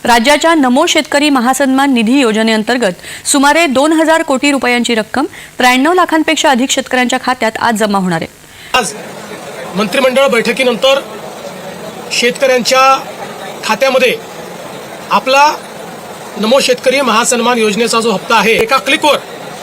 राज्याच्या नमो शेतकरी महासन्मान निधी योजनेअंतर्गत सुमारे 2000 कोटी रुपयांची रक्कम 93 लाखांपेक्षा अधिक शेतकऱ्यांच्या खात्यात आज जमा होणार आहे। आज मंत्रिमंडळ बैठकीनंतर शेतकऱ्यांच्या खात्यामध्ये आपला नमो शेतकरी महासन्मान योजनेचा जो हप्ता आहे एका क्लिकवर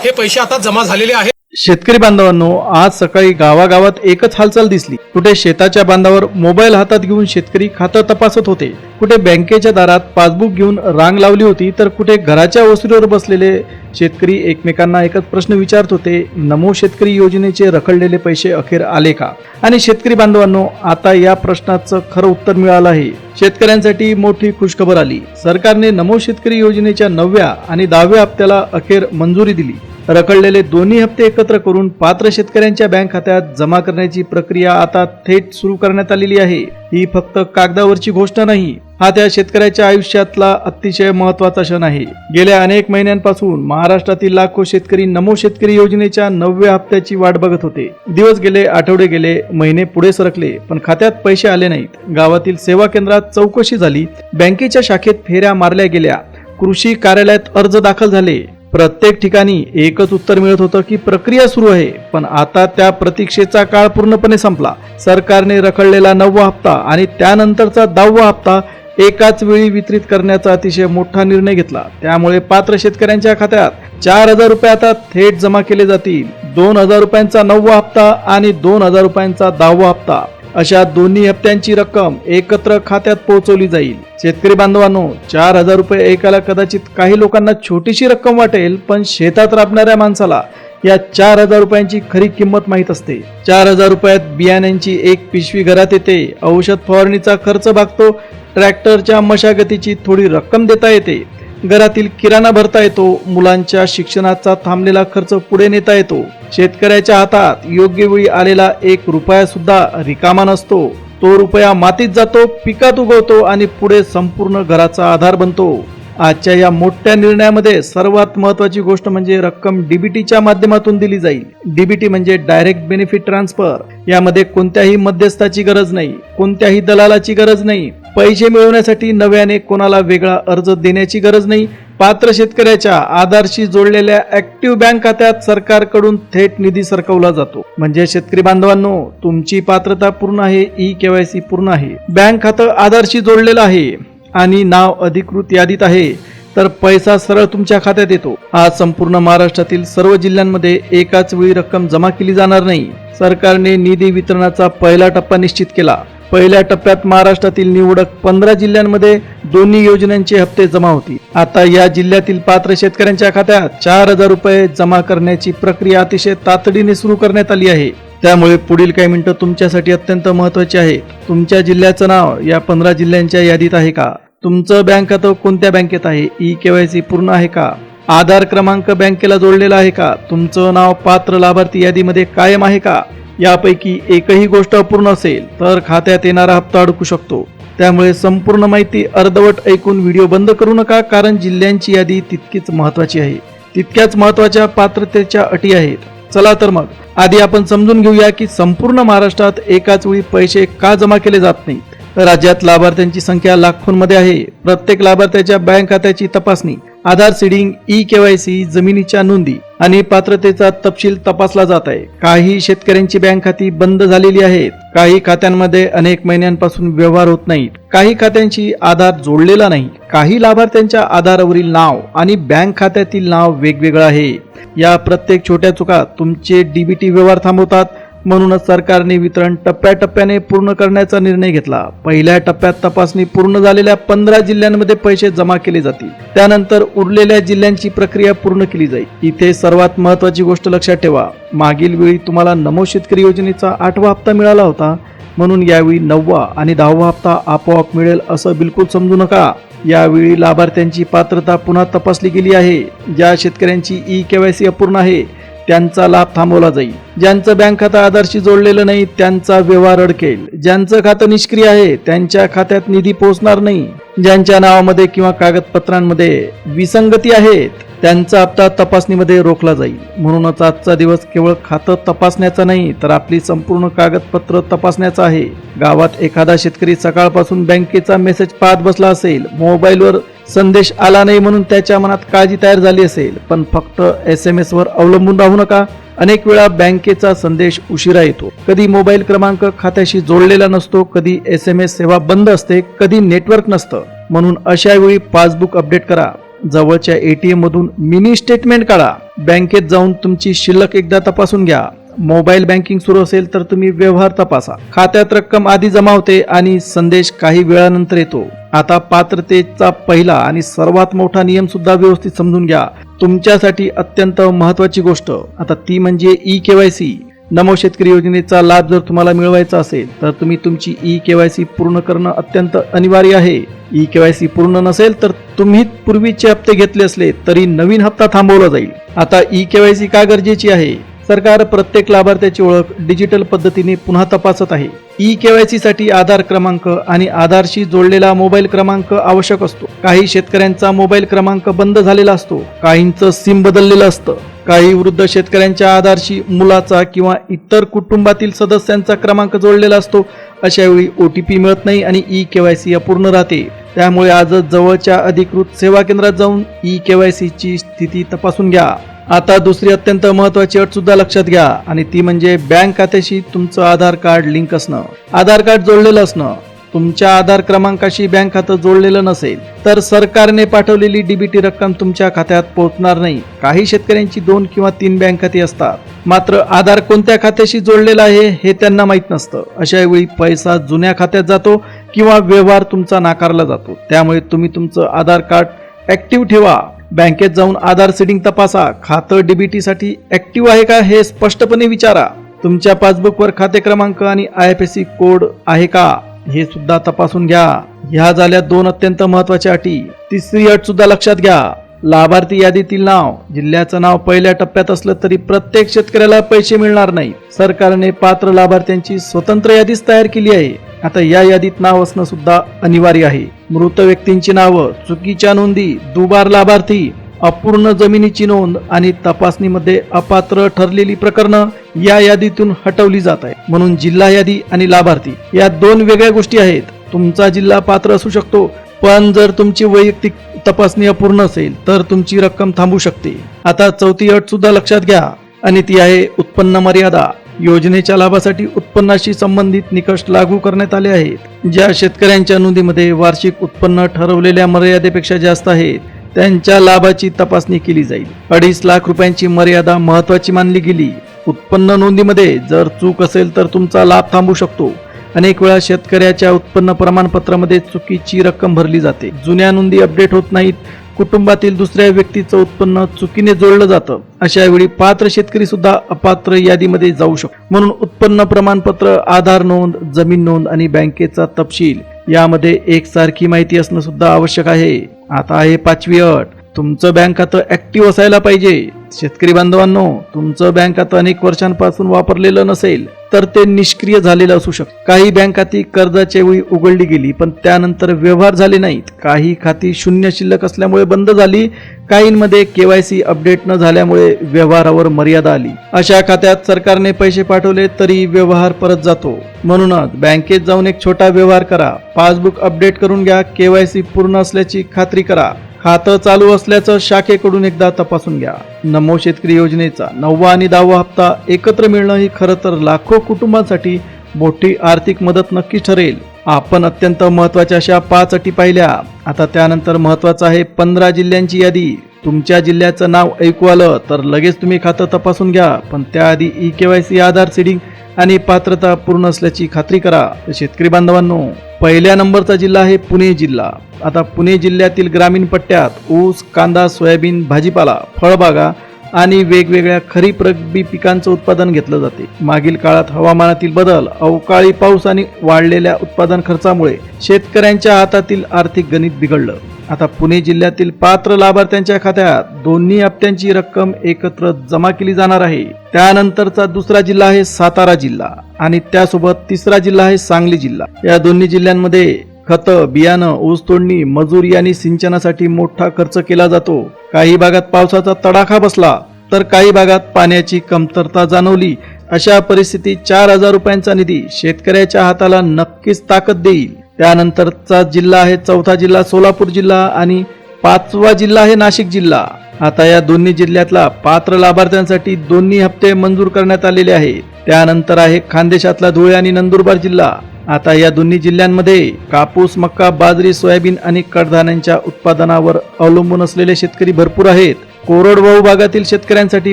हे पैसे आता जमा झालेले आहेत। शेतकरी बांधवांनो, आज सकाळी गावागावात एकच हालचाल दिसली। कुठे शेताच्या बांधावर मोबाईल हातात घेऊन शेतकरी खातं तपासत होते, कुठे बँकेच्या दारात पासबुक घेऊन रांग लावली होती, तर कुठे घराच्या ओसरीवर बसलेले शेतकरी एकमेकांना एकच प्रश्न विचारत होते, नमो शेतकरी योजनेचे रखडलेले पैसे अखेर आले का? आणि शेतकरी बांधवांनो, आता या प्रश्नाचं खरं उत्तर मिळालं आहे। शेतकऱ्यांसाठी मोठी खुशखबर आली। सरकारने नमो शेतकरी योजनेच्या 9व्या आणि 10व्या हप्त्याला अखेर मंजुरी दिली। रखडलेले दोन्ही हप्ते एकत्र करून पात्र शेतकऱ्यांच्या बँक खात्यात जमा करण्याची प्रक्रिया आता थेट सुरू करण्यात आलेली आहे। ही फक्त कागदावरची घोषणा नाही, हा त्या शेतकऱ्याच्या आयुष्यातला अतिशय महत्त्वाचा क्षण आहे। गेल्या अनेक महिन्यांपासून महाराष्ट्रातील लाखो शेतकरी नमो शेतकरी योजनेच्या 9व्या हप्त्याची वाट बघत होते। दिवस गेले, आठवडे गेले, महिने पुढे सरकले, पण खात्यात पैसे आले नाहीत। गावातील सेवा केंद्रात चौकशी झाली, बँकेच्या शाखेत फेऱ्या मारल्या गेल्या, कृषी कार्यालयात अर्ज दाखल झाले। प्रत्येक ठिकाणी एकच उत्तर मिळत होतं की प्रक्रिया सुरू आहे। पण आता त्या प्रतीक्षेचा काळ पूर्णपणे संपला। सरकारने रखडलेला 9वा हप्ता आणि त्यानंतरचा 10वा हप्ता एकाच वेळी वितरित करण्याचा अतिशय मोठा निर्णय घेतला। त्यामुळे पात्र शेतकऱ्यांच्या खात्यात 4000 रुपये आता थेट जमा केले जातील। 2000 रुपयांचा 9वा हप्ता आणि 2000 रुपयांचा 10वा हप्ता अशा दोन्ही हप्त्यांची रक्कम एकत्र खात्यात पोहोचवली जाईल। शेतकरी बांधवांनो, 4000 रुपये ऐकायला कदाचित काही लोकांना छोटीशी रक्कम वाटेल, पण शेतात राबणाऱ्या माणसाला या 4000 रुपयांची खरी किंमत माहीत असते। 4000 रुपयात बियाण्यांची एक पिशवी घरात येते, औषध फवारणीचा खर्च भागतो, ट्रॅक्टरच्या मशागतीची थोडी रक्कम देता येते, घरातील किराणा भरता येतो, मुलांच्या शिक्षणाचा थांबलेला खर्च पुढे नेता येतो। शेतकऱ्याच्या हातात योग्य वेळी आलेला 1 रुपया सुद्धा रिकामा नसतो। तो रुपया मातीत जातो, पिकात उगवतो आणि पुढे संपूर्ण घराचा आधार बनतो। आजच्या या मोठ्या निर्णयामध्ये सर्वात महत्त्वाची गोष्ट म्हणजे रक्कम डीबीटीच्या माध्यमातून दिली जाईल। डीबीटी म्हणजे डायरेक्ट बेनिफिट ट्रान्सफर। यामध्ये कोणत्याही मध्यस्थाची गरज नाही, कोणत्याही दलालाची गरज नाही। पैसे मिळवण्यासाठी नव्याने कोणाला वेगळा अर्ज देण्याची गरज नाही। पात्र शेतकऱ्याच्या आधारशी जोडलेल्या ऍक्टिव्ह बँक खात्यात सरकारकडून थेट निधी सरकवला जातो। म्हणजे शेतकरी बांधवांनो, तुमची पात्रता पूर्ण आहे, ई-केवायसी पूर्ण आहे, बँक खातं आधारशी जोडलेलं आहे आणि नाव अधिकृत यादीत आहे, तर पैसा सरळ तुमच्या खात्यात येतो। आज संपूर्ण महाराष्ट्रातील सर्व जिल्ह्यांमध्ये एकाच वेळी रक्कम जमा केली जाणार नाही। सरकारने निधी वितरणाचा पहिला टप्पा निश्चित केला। पहिल्या टप्प्यात महाराष्ट्रातील निवडक 15 जिल्ह्यांमध्ये दोन्ही योजनांचे हप्ते जमा होतील। आता या जिल्ह्यातील पात्र शेतकऱ्यांच्या खात्यात 4000 रुपये जमा करण्याची प्रक्रिया अतिशय तातडीने सुरू करण्यात आली आहे। त्यामुळे पुढील काही मिनिटं तुमच्यासाठी अत्यंत महत्त्वाची आहेत। तुमच्या जिल्ह्याचं नाव या 15 जिल्ह्यांच्या यादीत आहे का? तुमचं बँक खातं कोणत्या बँकेत आहे? ई-केवायसी पूर्ण आहे का? आधार क्रमांक बँकेला जोडलेला आहे का? तुमचं नाव पात्र लाभार्थी यादीमध्ये कायम आहे का? यापैकी एकही गोष्ट अपूर्ण असेल तर खात्यात येणारा हप्ता अडकू शकतो। त्यामुळे संपूर्ण माहिती अर्धवट ऐकून व्हिडिओ बंद करू नका, कारण जिल्ह्यांची यादी तितकीच महत्त्वाची आहे। तितक्याच महत्त्वाच्या पात्रतेच्या अटी आहेत। चला तर मग आधी आपण समजून घेऊया की संपूर्ण महाराष्ट्रात एकाच वेळी पैसे का जमा केले जात नाही। राज्यात लाभार्थ्यांची संख्या लाखोंमध्ये आहे। प्रत्येक लाभार्थ्याच्या बँक खात्याची तपासणी, आधार सीडिंग, ई-केवायसी, जमिनीच्या नोंदी आणि पात्रतेचा तपशील तपासला जात आहे। काही शेतकऱ्यांची बँक खाती बंद झालेली आहेत, काही खात्यांमध्ये अनेक महिन्यांपासून व्यवहार होत नाहीत, काही खात्यांची आधार जोडलेला नाही, काही लाभार्थ्यांच्या आधारावरील नाव आणि बँक खात्यातील नाव वेगवेगळं आहे। या प्रत्येक छोट्या चुका तुमचे डीबीटी व्यवहार थांबवतात। म्हणूनच सरकारने वितरण टप्प्याटप्प्याने पूर्ण करण्याचा निर्णय घेतला। पहिल्या टप्प्यात तपासणी पूर्ण झालेल्या 15 जिल्ह्यांमध्ये पैसे जमा केले जातील। त्यानंतर उरलेल्या जिल्ह्यांची प्रक्रिया पूर्ण केली जाईल। इथे सर्वात महत्त्वाची गोष्ट लक्षात ठेवा, मागील वेळी तुम्हाला नमो शेतकरी योजनेचा 8वा हप्ता मिळाला होता, म्हणून यावेळी 9वा आणि 10वा हप्ता आपोआप मिळेल असं बिलकुल समजू नका। यावेळी लाभार्थ्यांची पात्रता पुन्हा तपासली गेली आहे। ज्या शेतकऱ्यांची ई-केवायसी अपूर्ण आहे त्यांचा लाभ थांबवला जाईल। ज्यांचं बँक खातं आधारशी जोडलेलं नाही त्यांचा व्यवहार अडकेल. ज्यांचं खातं निष्क्रिय आहे त्यांच्या खात्यात निधी पोहोचणार नाही. ज्यांच्या नावामध्ये किंवा कागदपत्रांमध्ये विसंगती आहेत त्यांचा हप्ता तपासणीमध्ये रोखला जाईल. म्हणूनच आजचा दिवस केवळ खातं तपासण्याचा नाही तर आपली संपूर्ण कागदपत्र तपासण्याचा आहे. गावात एखादा शेतकरी सकाळपासून बँकेचा मेसेज पाहत बसला असेल, मोबाईलवर संदेश आला नाही म्हणून त्याच्या मनात काळजी तयार झाली असेल, पण फक्त SMS वर अवलंबून राहू नका. अनेक वेळा बँकेचा संदेश उशिरा येतो. कधी मोबाईल क्रमांक खात्याशी जोडलेला नसतो, कधी SMS सेवा बंद असते, कधी नेटवर्क नसतं. म्हणून अशा वेळी पासबुक अपडेट करा. जवळच्या ATM मधून मिनी स्टेटमेंट काढा. बँकेत जाऊन तुमची शिल्लक एकदा तपासून घ्या. मोबाईल बँकिंग सुरू असेल तर तुम्ही व्यवहार तपासा. खात्यात रक्कम आधी जमा होते आणि संदेश काही वेळानंतर येतो. आता पात्रतेचा पहिला आणि सर्वात मोठा नियम सुद्धा व्यवस्थित समजून घ्या. तुमच्यासाठी अत्यंत महत्वाची गोष्ट आता ती म्हणजे eKYC. नमो शेतकरी योजनेचा लाभ जर तुम्हाला मिळवायचा असेल तर तुम्ही तुमची eKYC पूर्ण करणं अत्यंत अनिवार्य आहे. eKYC पूर्ण नसेल तर तुम्ही पूर्वीचे हप्ते घेतले असले तरी नवीन हप्ता थांबवला जाईल. आता eKYC का गरजेची आहे? सरकार प्रत्येक लाभार्थ्याची ओळख डिजिटल पद्धतीने पुन्हा तपासत आहे. eKYC साठी आधार क्रमांक आणि आधारशी जोडलेला मोबाईल क्रमांक आवश्यक असतो. काही शेतकऱ्यांचा मोबाईल क्रमांक बंद झालेला असतो, काहींचं सिम बदललेलं असतं. काही वृद्ध शेतकऱ्यांच्या आधारशी मुलाचा किंवा इतर कुटुंबातील सदस्यांचा क्रमांक जोडलेला असतो. अशा वेळी OTP मिळत नाही आणि eKYC अपूर्ण राहते. त्यामुळे आजच जवळच्या अधिकृत सेवा केंद्रात जाऊन eKYC ची स्थिती तपासून घ्या. आता दुसरी अत्यंत महत्वाची अट सुद्धा लक्षात घ्या आणि ती म्हणजे बँक खात्याशी तुमचं आधार कार्ड लिंक असणं. आधार कार्ड जोडलेलं असणं. तुमच्या आधार क्रमांकाशी बँक खातं जोडलेलं नसेल तर सरकारने पाठवलेली DBT रक्कम तुमच्या खात्यात पोहोचणार नाही. काही शेतकऱ्यांची 2 किंवा 3 बँक खाती असतात, मात्र आधार कोणत्या खात्याशी जोडलेला आहे हे त्यांना माहीत नसतं. अशा वेळी पैसा जुन्या खात्यात जातो किंवा व्यवहार तुमचा नाकारला जातो. त्यामुळे तुम्ही तुमचं आधार कार्ड ऍक्टिव्ह ठेवा. बँकेत जाऊन आधार सीडिंग तपासा. खातं DBT साठी ऍक्टिव्ह आहे का हे स्पष्टपणे विचारा. तुमच्या पासबुकवर खाते क्रमांक आणि IFSC कोड आहे का हे सुद्धा तपासून घ्या. ह्या झाल्या 2 अत्यंत महत्वाच्या अटी. तिसरी अट सुद्धा लक्षात घ्या. लाभार्थी यादीतील नाव, जिल्ह्याचं नाव पहिल्या टप्प्यात असलं तरी प्रत्येक शेतकऱ्याला पैसे मिळणार नाही. सरकारने पात्र लाभार्थ्यांची स्वतंत्र यादीच तयार केली आहे. आता या यादीत नाव असणं सुद्धा अनिवार्य आहे. मृत व्यक्तींची नावं, चुकीच्या नोंदी, दुबार लाभार्थी, अपूर्ण जमिनीची नोंद आणि तपासणीमध्ये अपात्र ठरलेली प्रकरणं या यादीतून हटवली जात आहे. म्हणून जिल्हा यादी आणि लाभार्थी या 2 वेगळ्या गोष्टी आहेत. तुमचा जिल्हा पात्र असू शकतो, पण जर तुमची वैयक्तिक तपासणी अपूर्ण असेल तर तुमची रक्कम थांबू शकते. आता चौथी अट सुद्धा लक्षात घ्या आणि ती आहे उत्पन्न मर्यादा. योजनेच्या लाभासाठी उत्पन्नाशी संबंधित निकष लागू करण्यात आले आहेत. ज्या शेतकऱ्यांच्या नोंदीमध्ये वार्षिक उत्पन्न ठरवलेल्या मर्यादेपेक्षा जास्त आहे त्यांच्या लाभाची तपासणी केली जाईल. 2.5 लाख रुपयांची मर्यादा महत्वाची मानली गेली. उत्पन्न नोंदीमध्ये जर चूक असेल तर तुमचा लाभ थांबू शकतो. अनेक वेळा शेतकऱ्याच्या उत्पन्न प्रमाणपत्रामध्ये चुकीची रक्कम भरली जाते. जुन्या नोंदी अपडेट होत नाहीत. कुटुंबातील दुसऱ्या व्यक्तीचं उत्पन्न चुकीने जोडलं जातं. अशा वेळी पात्र शेतकरी सुद्धा अपात्र यादीमध्ये जाऊ शकतो. म्हणून उत्पन्न प्रमाणपत्र, आधार नोंद, जमीन नोंद आणि बँकेचा तपशील यामध्ये एकसारखी माहिती असणं सुद्धा आवश्यक आहे. आता आहे 5वी अट. तुमचं बँक खातं ऍक्टिव्ह असायला पाहिजे. शेतकरी बांधवांनो, तुमचं बँक खातं अनेक वर्षांपासून वापरलेलं नसेल तर ते निष्क्रिय झालेलं असू शकतं. काही बँक खाती कर्जाच्या वेळी उघडली गेली पण त्यानंतर व्यवहार झाले नाहीत. काही खाती शून्य शिल्लक असल्यामुळे बंद झाली. काहींमध्ये KYC अपडेट न झाल्यामुळे व्यवहारावर मर्यादा आली. अशा खात्यात सरकारने पैसे पाठवले तरी व्यवहार परत जातो. म्हणूनच बँकेत जाऊन एक छोटा व्यवहार करा. पासबुक अपडेट करून घ्या. KYC पूर्ण असल्याची खात्री करा. खातं चालू असल्याचं शाखेकडून एकदा तपासून घ्या. नमो शेतकरी योजनेचा 9वा आणि 10वा हप्ता एकत्र मिळणं ही खरं तर लाखो कुटुंबांसाठी मोठी आर्थिक मदत नक्की ठरेल. आपण अत्यंत महत्वाच्या अशा 5 अटी पाहिल्या. आता त्यानंतर महत्वाचं आहे 15 जिल्ह्यांची यादी. तुमच्या जिल्ह्याचं नाव ऐकू आलं तर लगेच तुम्ही खातं तपासून घ्या, पण त्याआधी eKYC, आधार सीडिंग आणि पात्रता पूर्ण असल्याची खात्री करा. शेतकरी बांधवांनो, पहिल्या नंबरचा जिल्हा आहे पुणे जिल्हा. आता पुणे जिल्ह्यातील ग्रामीण पट्ट्यात ऊस, कांदा, सोयाबीन, भाजीपाला, फळबागा, आणि वेगवेगळ्या खरीप रब्बी पिकांचं उत्पादन घेतलं जाते. मागील काळात हवामानातील बदल, अवकाळी पाऊस आणि वाढलेल्या उत्पादन खर्चामुळे शेतकऱ्यांच्या हातातील आर्थिक गणित बिघडलं. आता पुणे जिल्ह्यातील पात्र लाभार्थ्यांच्या खात्यात दोन्ही हप्त्यांची रक्कम एकत्र जमा केली जाणार आहे. त्यानंतरचा दुसरा जिल्हा आहे सातारा जिल्हा आणि त्यासोबत तिसरा जिल्हा आहे सांगली जिल्हा. या दोन्ही जिल्ह्यांमध्ये खतं, बियाणं, ऊस तोडणी, मजुरी आणि सिंचनासाठी मोठा खर्च केला जातो. काही भागात पावसाचा तडाखा बसला तर काही भागात पाण्याची कमतरता जाणवली. अशा परिस्थितीत 4,000 रुपयांचा निधी शेतकऱ्याच्या हाताला नक्कीच ताकद देईल. त्यानंतरचा जिल्हा आहे चौथा जिल्हा सोलापूर जिल्हा आणि 5वा जिल्हा आहे नाशिक जिल्हा. आता या दोन्ही जिल्ह्यातला पात्र लाभार्थ्यांसाठी दोन्ही हप्ते मंजूर करण्यात आलेले आहेत. त्यानंतर आहे खानदेशातला धुळे आणि नंदुरबार जिल्हा. आता या दोन्ही जिल्ह्यांमध्ये कापूस, मका, बाजरी, सोयाबीन आणि कडधान्यांच्या उत्पादनावर अवलंबून असलेले शेतकरी भरपूर आहेत. कोरडवाहू भागातील शेतकऱ्यांसाठी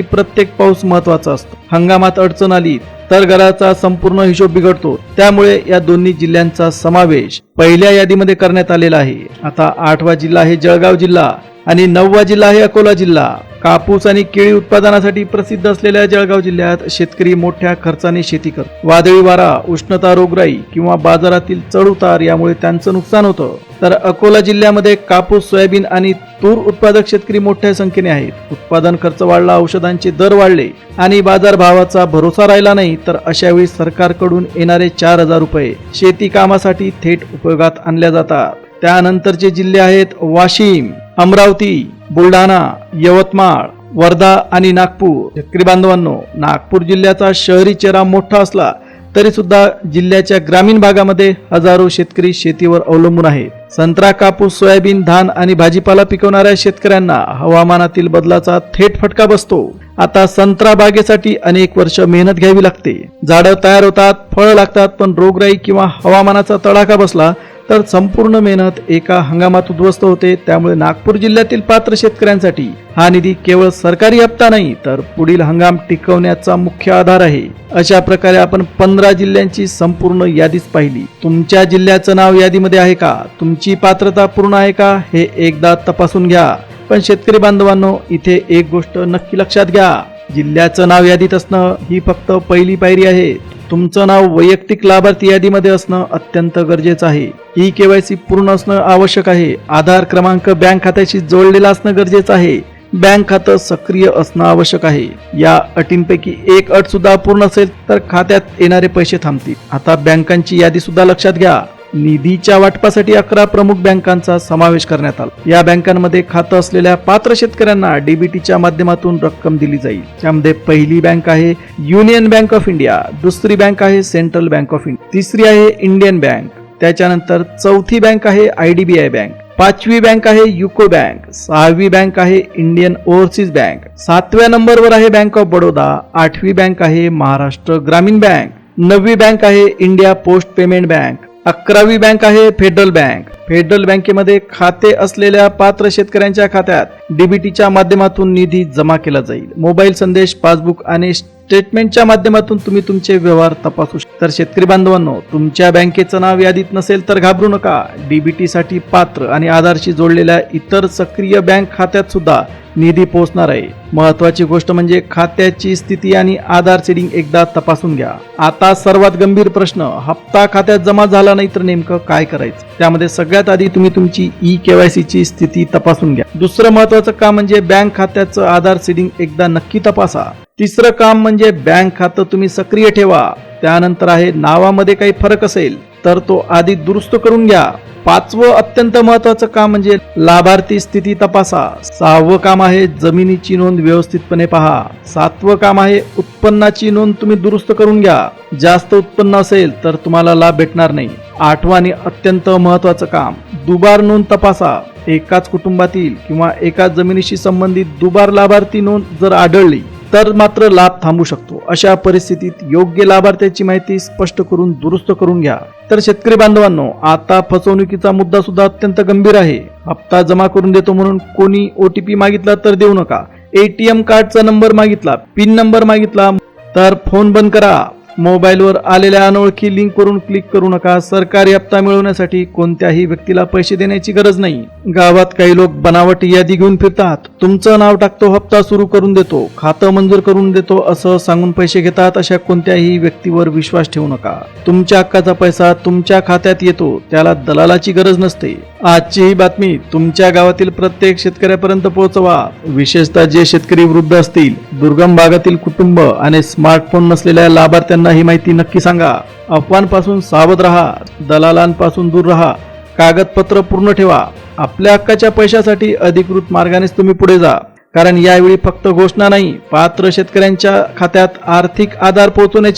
प्रत्येक पाऊस महत्वाचा असतो. हंगामात अडचण आली तर घराचा संपूर्ण हिशोब बिघडतो. त्यामुळे या दोन्ही जिल्ह्यांचा समावेश पहिल्या यादीमध्ये करण्यात आलेला आहे. आता 8वा जिल्हा आहे जळगाव जिल्हा आणि 9वा जिल्हा आहे अकोला जिल्हा. कापूस आणि केळी उत्पादनासाठी प्रसिद्ध असलेल्या जळगाव जिल्ह्यात शेतकरी मोठ्या खर्चाने शेती करतात. वादळी वारा, उष्णता, रोगराई किंवा बाजारातील चढउतार यामुळे त्यांचं नुकसान होतं. तर अकोला जिल्ह्यामध्ये कापूस, सोयाबीन आणि तूर उत्पादक शेतकरी मोठ्या संख्येने आहेत. उत्पादन खर्च वाढला, औषधांचे दर वाढले आणि बाजारभावाचा भरोसा राहिला नाही तर अशा वेळी सरकारकडून येणारे 4,000 रुपये शेती कामासाठी थेट उपयोगात आणल्या जातात. त्यानंतरचे जिल्हे आहेत वाशिम, अमरावती, बुलढाणा, यवतमाळ, वर्धा आणि नागपूर. शेतकरी बांधवांनो, नागपूर जिल्ह्याचा शहरी चेहरा मोठा असला तरी सुद्धा जिल्ह्याच्या ग्रामीण भागामध्ये हजारो शेतकरी शेतीवर अवलंबून आहेत. संत्रा, कापूस, सोयाबीन, धान आणि भाजीपाला पिकवणाऱ्या शेतकऱ्यांना हवामानातील बदलाचा थेट फटका बसतो. आता संत्रा बागेसाठी अनेक वर्ष मेहनत घ्यावी लागते. झाडं तयार होतात, फळं लागतात, पण रोगराई किंवा हवामानाचा तडाखा बसला तर संपूर्ण मेहनत एका हंगामात उद्ध्वस्त होते. त्यामुळे नागपूर जिल्ह्यातील पात्र शेतकऱ्यांसाठी हा निधी केवळ सरकारी हप्ता नाही तर पुढील हंगाम टिकवण्याचा मुख्य आधार आहे. अशा प्रकारे आपण 15 जिल्ह्यांची संपूर्ण यादीच पाहिली. तुमच्या जिल्ह्याचं नाव यादीमध्ये आहे का? तुमची पात्रता पूर्ण आहे का? हे एकदा तपासून घ्या. पण शेतकरी बांधवांनो, इथे एक गोष्ट नक्की लक्षात घ्या. जिल्ह्याचं नाव यादीत असणं ही फक्त पहिली पायरी आहे. तुमचं नाव वैयक्तिक लाभार्थी यादीमध्ये असणं अत्यंत गरजेचं आहे. KYC पूर्ण असणं आवश्यक आहे. आधार क्रमांक बँक खात्याशी जोडलेला असणं गरजेचं आहे. बँक खातं सक्रिय असणं आवश्यक आहे. या अटींपैकी एक अट सुद्धा पूर्ण असेल तर खात्यात येणारे पैसे थांबतील. आता बँकांची यादी सुद्धा लक्षात घ्या. निधीच्या वाटपासाठी 11 प्रमुख बँकांचा समावेश करण्यात आला. या बँकांमध्ये खातं असलेल्या पात्र शेतकऱ्यांना DBTच्या माध्यमातून रक्कम दिली जाईल. त्यामध्ये पहिली बँक आहे युनियन बँक ऑफ इंडिया, दुसरी बँक आहे सेंट्रल बँक ऑफ इंडिया, तिसरी आहे इंडियन बँक, त्याच्यानंतर चौथी बँक आहे IDBI बँक, 5वी बँक आहे युको बँक, 6वी बँक आहे इंडियन ओव्हरसीज बँक, 7व्या नंबरवर आहे बँक ऑफ बडोदा, 8वी बँक आहे महाराष्ट्र ग्रामीण बँक, 9वी बँक आहे इंडिया पोस्ट पेमेंट बँक, 11वी बँक आहे फेडरल बँक. फेडरल बँकेमध्ये खाते असलेल्या पात्र शेतकऱ्यांच्या खात्यात DBTच्या माध्यमातून निधी जमा केला जाईल. मोबाईल संदेश, पासबुक आणि स्टेटमेंटच्या माध्यमातून तुम्ही तुमचे व्यवहार तपासू शकता. तर शेतकरी बांधवांनो, तुमच्या बँकेचं नाव यादीत नसेल तर घाबरू नका. DBT साठी पात्र आणि आधारशी जोडलेल्या इतर सक्रिय बँक खात्यात सुद्धा निधी पोहोचणार आहे. महत्वाची गोष्ट म्हणजे खात्याची स्थिती आणि आधार सीडिंग एकदा तपासून घ्या. आता सर्वात गंभीर प्रश्न, हप्ता खात्यात जमा झाला नाही तर नेमकं काय करायचं? त्यामध्ये सगळ्यात आधी तुम्ही तुमची KYC ची स्थिती तपासून घ्या. दुसरं महत्वाचं काम म्हणजे बँक खात्याचं आधार सीडिंग एकदा नक्की तपासा. तिसरं काम म्हणजे बँक खातं तुम्ही सक्रिय ठेवा. त्यानंतर आहे नावामध्ये काही फरक असेल तर तो आधी दुरुस्त करून घ्या. 5वं अत्यंत महत्वाचं काम म्हणजे लाभार्थी स्थिती तपासा. 6वं काम आहे जमिनीची नोंद व्यवस्थितपणे पहा. 7वं काम आहे उत्पन्नाची नोंद तुम्ही दुरुस्त करून घ्या. जास्त उत्पन्न असेल तर तुम्हाला लाभ भेटणार नाही. 8वं आणि अत्यंत महत्वाचं काम, दुबार नोंद तपासा. एकाच कुटुंबातील किंवा एकाच जमिनीशी संबंधित दुबार लाभार्थी नोंद जर आढळली तर मात्र लाभ थांबू शकतो. अशा परिस्थितीत योग्य लाभार्थ्याची माहिती स्पष्ट करून दुरुस्त करून घ्या. तर शेतकरी बांधवांनो, आता फसवणुकीचा मुद्दा सुद्धा अत्यंत गंभीर आहे. हप्ता जमा करून देतो म्हणून कोणी OTP मागितला तर देऊ नका. ATM कार्डचा नंबर मागितला, पिन नंबर मागितला तर फोन बंद करा. मोबाईलवर आलेल्या अनोळखी लिंकवरून क्लिक करू नका. सरकारी हप्ता मिळवण्यासाठी कोणत्याही व्यक्तीला पैसे देण्याची गरज नाही. गावात काही लोक बनावटी यादी घेऊन फिरतात. तुमचं नाव टाकतो, हप्ता सुरू करून देतो, खातं मंजूर करून देतो असं सांगून पैसे घेतात. अशा कोणत्याही व्यक्तीवर विश्वास ठेवू नका. तुमच्या हक्काचा पैसा तुमच्या खात्यात येतो, त्याला दलालाची गरज नसते. आजची ही बातमी तुमच्या गावातील प्रत्येक शेतकऱ्यापर्यंत पोहोचवा. विशेषतः जे शेतकरी वृद्ध असतील, दुर्गम भागातील कुटुंब आणि स्मार्टफोन नसलेल्या लाभार्थ्यांना ही माहिती नक्की सांगा. अफवांपासून सावध राहा, दलालांपासून दूर राहा, कागदपत्र पूर्ण ठेवा. आपल्या हक्काच्या पैशासाठी अधिकृत मार्गानेच तुम्ही पुढे जा. कारण यावेळी फक्त घोषणा नाही, पात्र शेतकऱ्यांच्या खात्यात आर्थिक आधार पोहोचवण्याची